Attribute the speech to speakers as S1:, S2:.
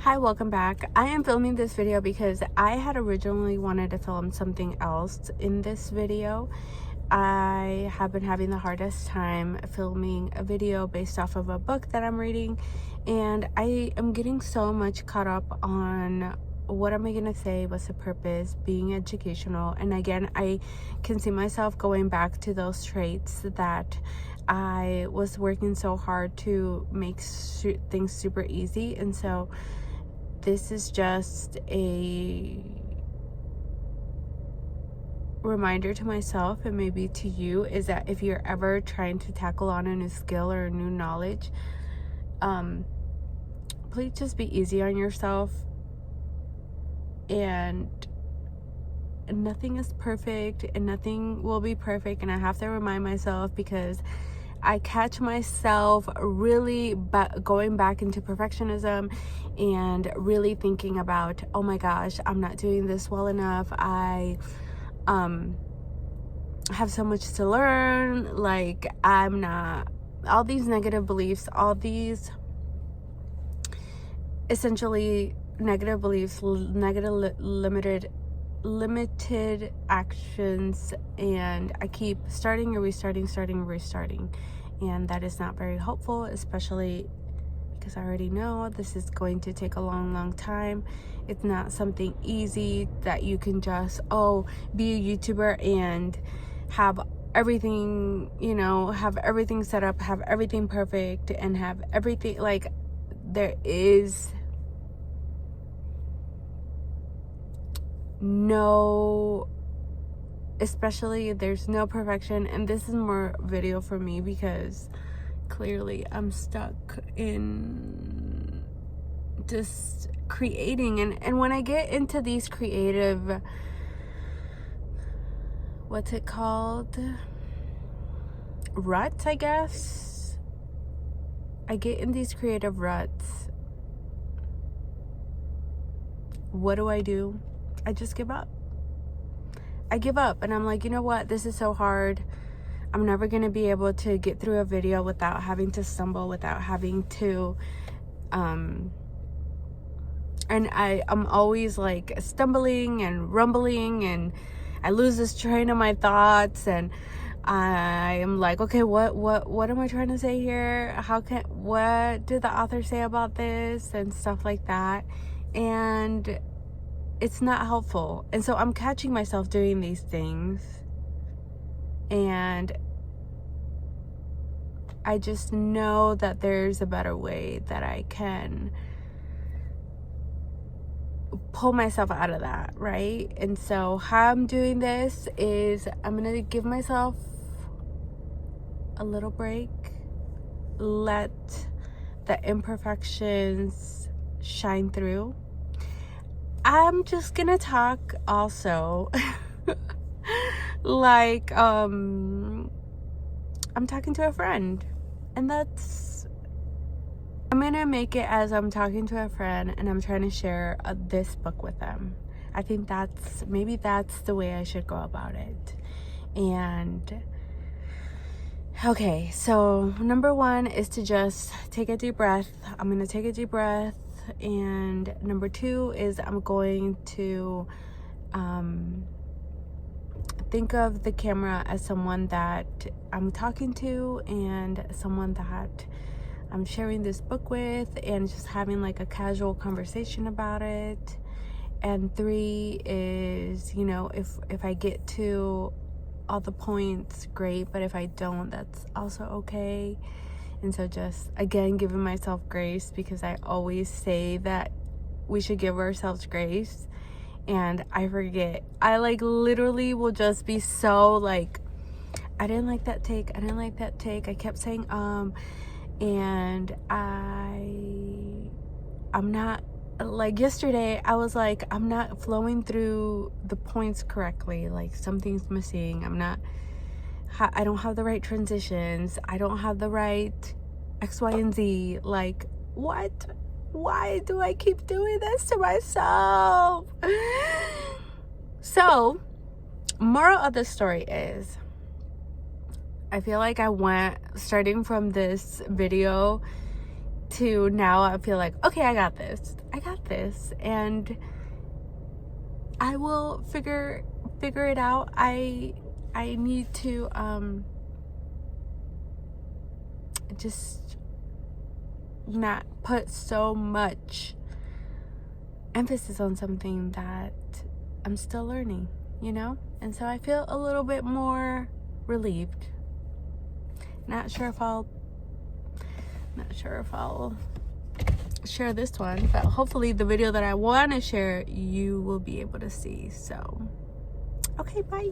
S1: Hi, welcome back. I am filming this video because I had originally wanted to film something else in this video. I have been having the hardest time filming a video based off of a book that I'm reading, and I am getting so much caught up on what am I going to say, what's the purpose, being educational. And again, I can see myself going back to those traits that I was working so hard to make things super easy. And so this is just a reminder to myself, and maybe to you, is that if you're ever trying to tackle on a new skill or a new knowledge, please just be easy on yourself. And nothing is perfect and nothing will be perfect, and I have to remind myself, because I catch myself really going back into perfectionism and really thinking about, oh my gosh, I'm not doing this well enough. I have so much to learn. Like, I'm not, all these negative beliefs, all these essentially negative beliefs, limited actions, and I keep starting and restarting, and that is not very helpful, especially because I already know this is going to take a long time. It's not something easy that you can just be a YouTuber and have everything, have everything set up, have everything perfect, and have everything, like, there is no, especially there's no perfection. And this is more video for me because clearly I'm stuck in just creating, and when I get into these creative, what's it called, ruts, I guess. I get in these creative ruts. What do? I just give up. I give up, and I'm like, you know what? This is so hard. I'm never going to be able to get through a video without having to stumble, without having to, and I'm always like stumbling and rumbling, and I lose this train of my thoughts, and I am like, okay, what am I trying to say here? What did the author say about this, and stuff like that. And it's not helpful. And so I'm catching myself doing these things, and I just know that there's a better way that I can pull myself out of that, right? And so how I'm doing this is I'm gonna give myself a little break, let the imperfections shine through. I'm just gonna talk also like I'm talking to a friend, and I'm gonna make it as I'm talking to a friend and I'm trying to share this book with them. I think maybe that's the way I should go about it. And okay, so number one is to just take a deep breath. I'm gonna take a deep breath. And number two is I'm going to think of the camera as someone that I'm talking to and someone that I'm sharing this book with, and just having like a casual conversation about it. And three is, if I get to all the points, great, but if I don't, that's also okay. And so just, again, giving myself grace, because I always say that we should give ourselves grace, and I forget. I literally will just be so like, I didn't like that take. I kept saying and I'm not, like yesterday I was like, I'm not flowing through the points correctly, like something's missing. I don't have the right transitions. I don't have the right X, Y, and Z. Like, what? Why do I keep doing this to myself? So, moral of the story is, I feel like I went, starting from this video to now I feel like, okay, I got this, and I will figure it out. I need to just not put so much emphasis on something that I'm still learning, you know? And so I feel a little bit more relieved. Not sure if I'll share this one, but hopefully the video that I want to share you will be able to see. So okay, bye.